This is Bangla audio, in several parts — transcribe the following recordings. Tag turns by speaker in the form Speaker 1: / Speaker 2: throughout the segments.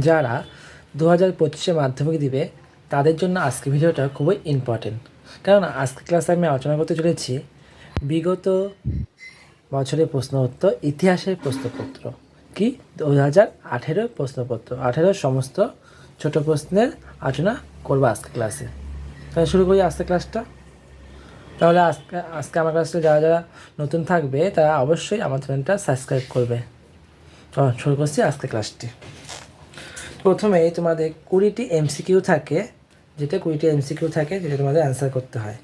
Speaker 1: যারা 2025 মাধ্যমিক দিবে তাদের জন্য আজকে ভিডিওটা খুবই ইম্পর্টেন্ট, কারণ আজকে ক্লাসে আমি আলোচনা করতে চলেছি বিগত বছরের প্রশ্ন উত্তর, ইতিহাসের প্রশ্নপত্র কি 2018 প্রশ্নপত্র, 18 সমস্ত ছোট প্রশ্নের আলোচনা করবো আজকে ক্লাসে। তাহলে শুরু করি আজকে ক্লাসটা। তাহলে আজকে আমার ক্লাসে যারা যারা নতুন থাকবে তারা অবশ্যই আমার চ্যানেলটা সাবস্ক্রাইব করবে। শুরু করছি আজকে ক্লাসটি। প্রথমেই তোমাদের 20টি এমসিকিউ থাকে, যেটা তোমাদের অ্যান্সার করতে হয়,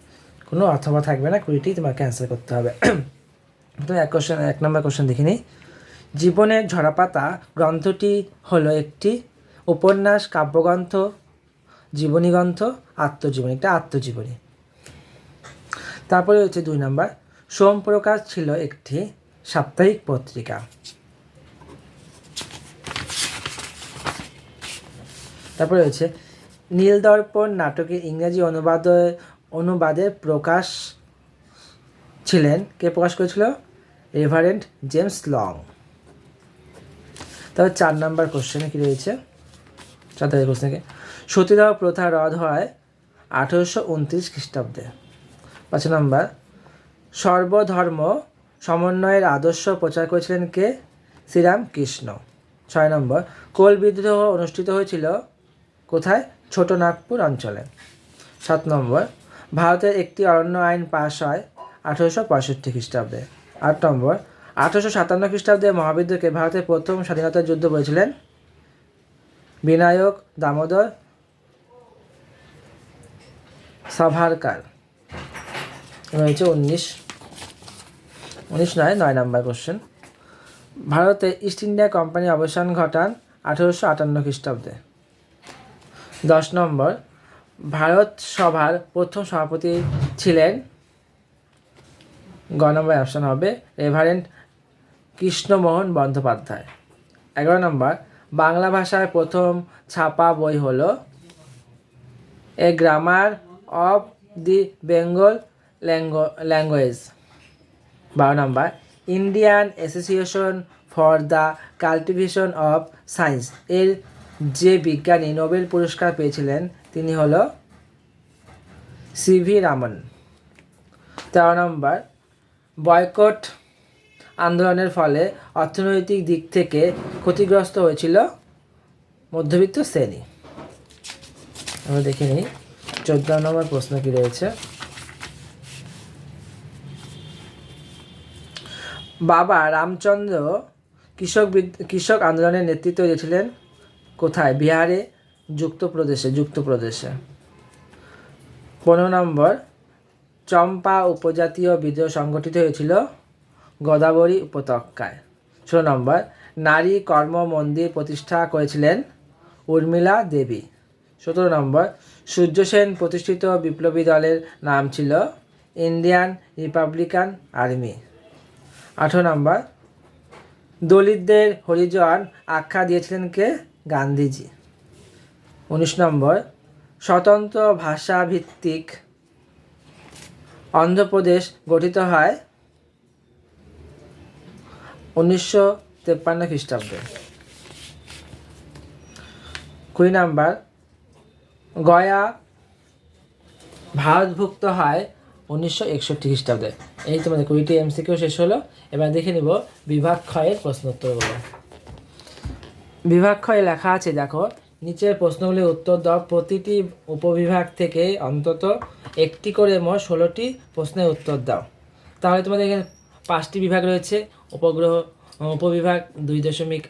Speaker 1: কোনো অথবা থাকবে না, 20টি তোমাকে অ্যান্সার করতে হবে। প্রথমে এক নম্বর কোশ্চেন দেখে নিই। জীবনের ঝরাপাতা গ্রন্থটি হলো একটি উপন্যাস, কাব্যগ্রন্থ, জীবনী গ্রন্থ, আত্মজীবনী। এটা আত্মজীবনী। তারপরে হচ্ছে 2 নম্বর, সোমপ্রকাশ ছিল একটি সাপ্তাহিক পত্রিকা। তারপরে হচ্ছে নীলদর্পণ নাটকের ইংরেজি অনুবাদে প্রকাশ ছিলেন, কে প্রকাশ করেছিল? Reverend James long. তারপর 4 নম্বর কোশ্চেনে কী রয়েছে? 4 নম্বর কোশ্চেনে সতীদাহ প্রথা রদ হয় 1829 খ্রিস্টাব্দে। 5 নম্বর, সর্বধর্ম সমন্বয়ের আদর্শ প্রচার করেছিলেন কে? শ্রীরামকৃষ্ণ। 6 নম্বর, কোল বিদ্রোহ অনুষ্ঠিত হয়েছিল কোথায়? ছোট নাগপুর অঞ্চলে। 7 নম্বর, ভারতের একটি অরণ্য আইন পাশ হয় 1865 খ্রিস্টাব্দে। 8 নম্বর, 1857 খ্রিস্টাব্দে মহাবিদ্রোহকে ভারতের প্রথম স্বাধীনতা যুদ্ধ বলেছিলেন বিনায়ক দামোদর সাভারকার। এবার হচ্ছে 9 নম্বর কোশ্চেন, ভারতে ইস্ট ইন্ডিয়া কোম্পানির অবসান ঘটান 1858 খ্রিস্টাব্দে। 10 নম্বর, ভারত সভার প্রথম সভাপতি ছিলেন, গ নম্বর অপশান হবে রেভারেন্ড কৃষ্ণমোহন বন্দ্যোপাধ্যায়। 11 নম্বর, বাংলা ভাষায় প্রথম ছাপা বই হল a grammar of the Bengal language. 12 নম্বর, Indian association for the cultivation of science এর যে বিজ্ঞানী নোবেল পুরস্কার পেয়েছিলেন তিনি হল সিভি রামন। 13 নম্বর, বয়কট আন্দোলনের ফলে অর্থনৈতিক দিক থেকে ক্ষতিগ্রস্ত হয়েছিল মধ্যবিত্ত শ্রেণী। আমরা দেখে নিই 14 নম্বর প্রশ্ন কি রয়েছে। বাবা রামচন্দ্র কৃষক আন্দোলনের নেতৃত্ব দিয়েছিলেন কোথায়? বিহারে, যুক্তপ্রদেশে। 15 নম্বর, চম্পা উপজাতীয় বিদ্রোহ সংগঠিত হয়েছিল গোদাবরী উপত্যকায়। 16 নম্বর, নারী কর্ম মন্দির প্রতিষ্ঠা করেছিলেন উর্মিলা দেবী। 17 নম্বর, সূর্য সেন প্রতিষ্ঠিত বিপ্লবী দলের নাম ছিল ইন্ডিয়ান রিপাবলিকান আর্মি। 18 নম্বর, দলিতদের হরিজন আখ্যা দিয়েছিলেন কে? গান্ধীজি। 19 নম্বর, স্বতন্ত্র ভাষাভিত্তিক অন্ধ্রপ্রদেশ গঠিত হয় 1953 খ্রিস্টাব্দে। 20 নম্বর, গয়া ভারতভুক্ত হয় 1961 খ্রিস্টাব্দে। এই তোমাদের 20টি এমসিকিউ শেষ হলো। এবার দেখে নিব বিভাগ ক্ষয়ের প্রশ্নোত্তরগুলো। বিভাগ ক্ষয়ে লেখা আছে, দেখো নিচের প্রশ্নগুলির উত্তর দাও। প্রতিটি উপবিভাগ থেকে অন্তত একটি করে মোট 16টি প্রশ্নের উত্তর দাও। তাহলে তোমাদের এখানে 5টি বিভাগ রয়েছে। উপবিভাগ 2.1,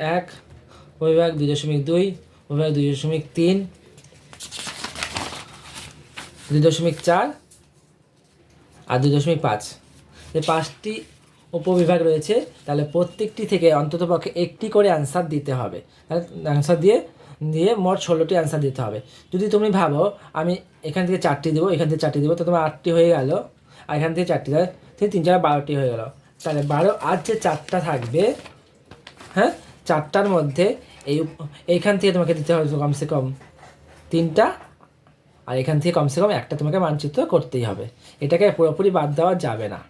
Speaker 1: উপবিভাগ 2.2, উপবিভাগ 2.3, 2.4 আর 2.5। এই 5টি উপবিভাগ রয়েছে। তাহলে প্রত্যেকটি থেকে অন্ততপক্ষে একটি করে অ্যান্সার দিতে হবে। তাহলে অ্যান্সার দিয়ে মোট 16টি অ্যান্সার দিতে হবে। যদি তুমি ভাবো আমি এখান থেকে 4টি দেবো, এখান থেকে 4টি দেবো, তো তোমার 8টি হয়ে গেল, আর এখান থেকে 4টি দেয়, 3 4 12টি হয়ে গেল। তাহলে 12 আর যে 4টা থাকবে, হ্যাঁ, 4টার মধ্যে এইখান থেকে তোমাকে দিতে হবে কমসে কম 3টা, আর এখান থেকে কমসে কম একটা তোমাকে মানচিত্র করতেই হবে। এটাকে পুরোপুরি বাদ দেওয়া যাবে না।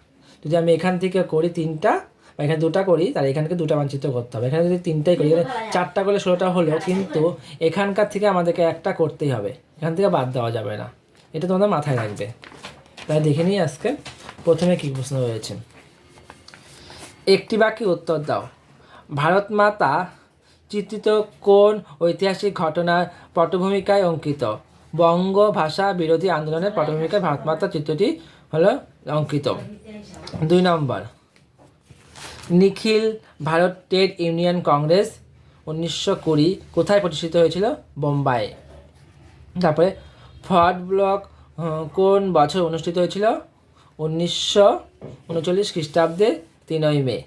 Speaker 1: যদি আমি এখান থেকে করি 3টা, বা এখানে 2টা করি তাহলে এখানকে 2টা মানচিত্র করতে হবে। এখানে যদি 3টাই করি, এখানে 4টা করলে 16টা হলো, কিন্তু এখানকার থেকে আমাদেরকে একটা করতেই হবে, এখান থেকে বাদ দেওয়া যাবে না, এটা তোমাদের মাথায় রাখবে। তাই দেখে নিই আজকে প্রথমে কী প্রশ্ন রয়েছে। একটি বাক্যে উত্তর দাও। ভারত মাতা চিত্রিত কোন ঐতিহাসিক ঘটনার পটভূমিকায় অঙ্কিত? বঙ্গ ভাষা বিরোধী আন্দোলনের পটভূমিকায় ভারত মাতা চিত্রটি হলো অঙ্কিত। 2 নম্বর, নিখিল ভারত ট্রেড ইউনিয়ন কংগ্রেস 1920 কোথায় প্রতিষ্ঠিত হয়েছিল? বোম্বাই। তারপরে ফর্ড ব্লক কোন বছর অনুষ্ঠিত হয়েছিল? 1939 খ্রিস্টাব্দে 3 মে।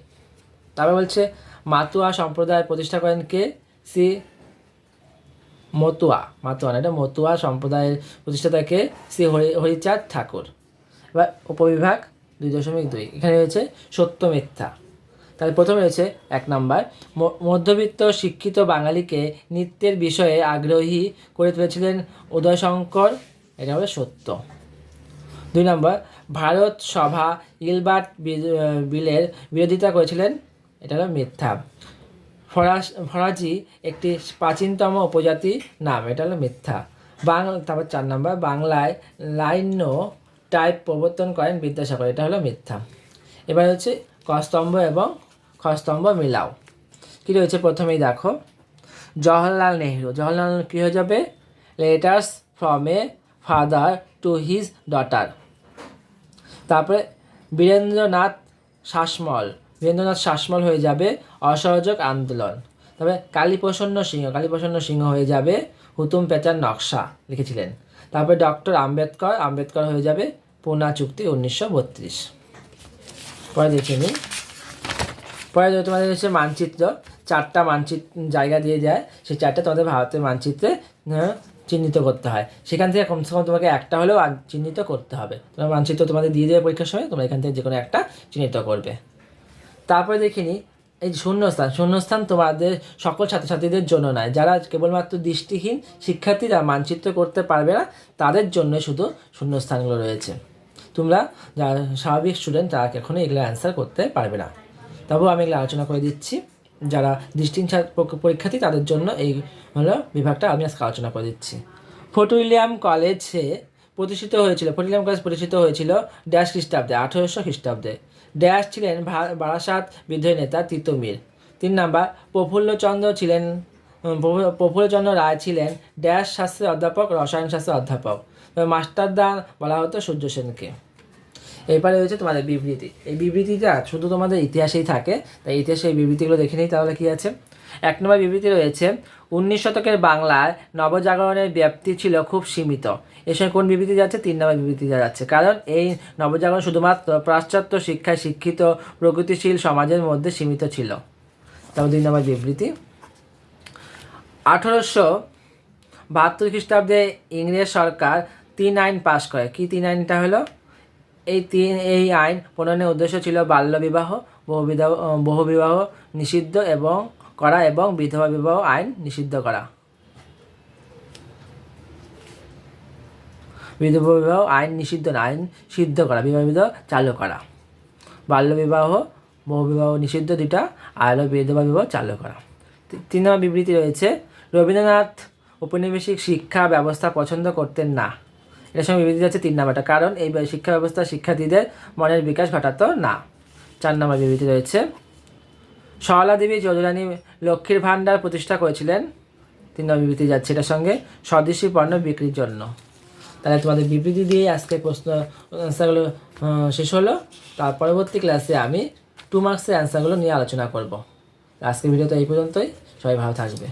Speaker 1: তারপরে বলছে মাতুয়া সম্প্রদায় প্রতিষ্ঠা করেন কে? শ্রী মতুয়া না, এটা মতুয়া সম্প্রদায়ের প্রতিষ্ঠাতাকে শ্রী হরিচাঁদ ঠাকুর। এবার উপবিভাগ 2.2 এখানে রয়েছে সত্য মিথ্যা। তাহলে প্রথমে রয়েছে 1 নম্বর, মধ্যবিত্ত শিক্ষিত বাঙালিকে নৃত্যের বিষয়ে আগ্রহী করে তুলেছিলেন উদয়শঙ্কর, এটা হলো সত্য। 2 নম্বর, ভারত সভা গিলবার্ট বিলের বিরোধিতা করেছিলেন, এটা হলো মিথ্যা। ফরাজি একটি প্রাচীনতম উপজাতি নাম, এটা হলো মিথ্যা। তারপর 4 নম্বর, বাংলায় লাইনো টাইপ প্রবর্তন করেন বিদ্যাসাগর, এটা হলো মিথ্যা। এবার হচ্ছে ক স্তম্ভ এবং খ স্তম্ভ মিলাও। কী রয়েছে প্রথমেই দেখো, জওহরলাল নেহরু কী হয়ে যাবে? Letters from a father to his daughter. তারপরে বীরেন্দ্রনাথ শাসমল হয়ে যাবে অসহযোগ আন্দোলন। তবে কালীপ্রসন্ন সিংহ হয়ে যাবে হুতুম প্যাঁচার নকশা লিখেছিলেন। তারপরে ডক্টর আম্বেদকর হয়ে যাবে পুনা চুক্তি 1932। পরে দেখে নিই। পরে তোমাদের হচ্ছে মানচিত্র, 4টা মানচিত্র জায়গা দিয়ে যায়, সেই 4টা তোমাদের ভারতের মানচিত্রে চিহ্নিত করতে হয়। সেখান থেকে কমসে কম তোমাকে একটা হলেও চিহ্নিত করতে হবে। তোমার মানচিত্র তোমাদের দিয়ে দেবে পরীক্ষার সময়, তোমরা এখান থেকে যে কোনো একটা চিহ্নিত করবে। তারপরে দেখে নিই এই শূন্যস্থান তোমাদের সকল ছাত্রছাত্রীদের জন্য নয়, যারা কেবলমাত্র দৃষ্টিহীন শিক্ষার্থীরা মানচিত্র করতে পারবে না, তাদের জন্য শুধু শূন্যস্থানগুলো রয়েছে। তোমরা যারা স্বাভাবিক স্টুডেন্ট তারা কখনোই এগুলো অ্যান্সার করতে পারবে না। তবুও আমি এগুলো আলোচনা করে দিচ্ছি, যারা দৃষ্টিহীন পরীক্ষার্থী তাদের জন্য এই হলো বিভাগটা আমি আজকে আলোচনা করে দিচ্ছি। ফোর্ট উইলিয়াম কলেজ প্রতিষ্ঠিত হয়েছিল ড্যাশ খ্রিস্টাব্দে, 1800 খ্রিস্টাব্দে। ড্যাশ ছিলেন বারাসাত বিদ্রোহী নেতা তিতুমির। 3 নম্বর, প্রফুল্লচন্দ্র রায় ছিলেন ড্যাশ শাস্ত্রের অধ্যাপক, রসায়ন শাস্ত্রের অধ্যাপক। মাস্টারদা বলা হতো সূর্য সেনকে। এরপরে রয়েছে তোমাদের বিবৃতি। এই বিবৃতিটা শুধু তোমাদের ইতিহাসেই থাকে, তাই ইতিহাসে এই বিবৃতিগুলো দেখে নিই। তাহলে কী আছে? 1 নম্বর বিবৃতি রয়েছে, 19 শতকের বাংলায় নবজাগরণের ব্যাপ্তি ছিল খুব সীমিত। এর সঙ্গে কোন বিবৃতি যাচ্ছে? 3 নম্বর বিবৃতি যাচ্ছে, কারণ এই নবজাগরণ শুধুমাত্র পাশ্চাত্য শিক্ষায় শিক্ষিত প্রগতিশীল সমাজের মধ্যে সীমিত ছিল। তারপর 2 নম্বর বিবৃতি, 1872 খ্রিস্টাব্দে ইংরেজ সরকার 3 আইন পাশ করে। কি 3 আইনটা হলো? এই আইন প্রণয়নের উদ্দেশ্য ছিল বাল্যবিবাহ, বহুবিবাহ নিষিদ্ধ করা এবং বিধবা বিবাহ আইন নিষিদ্ধ করা। বিধবা বিবাহ আইন নিষিদ্ধ না, আইন সিদ্ধ করা, বিবাহ চালু করা। বাল্যবিবাহ, বহুবিবাহ নিষিদ্ধ 2টা, আর বিধবা বিবাহ চালু করা। 3 নম্বর বিবৃতি রয়েছে, রবীন্দ্রনাথ ঔপনিবেশিক শিক্ষা ব্যবস্থা পছন্দ করতেন না। এটার সঙ্গে বিবৃতি যাচ্ছে 3 নম্বরটা, কারণ এই শিক্ষা ব্যবস্থা শিক্ষার্থীদের মনের বিকাশ ঘটাতো না। 4 নম্বর বিবৃতি রয়েছে, সরলা দেবী যদুরানী লক্ষ্মীর ভাণ্ডার প্রতিষ্ঠা করেছিলেন। 3 নম্বর বিবৃতি যাচ্ছে এটার সঙ্গে স্বদেশি পণ্য বিক্রির জন্য। তাহলে তোমাদের বিবৃতি দিয়ে আজকে প্রশ্ন অ্যান্সারগুলো শেষ হলো। তার পরবর্তী ক্লাসে আমি 2 মার্কসের অ্যান্সারগুলো নিয়ে আলোচনা করব। আজকের ভিডিওটা এই পর্যন্তই। সবাই ভালো থাকবে।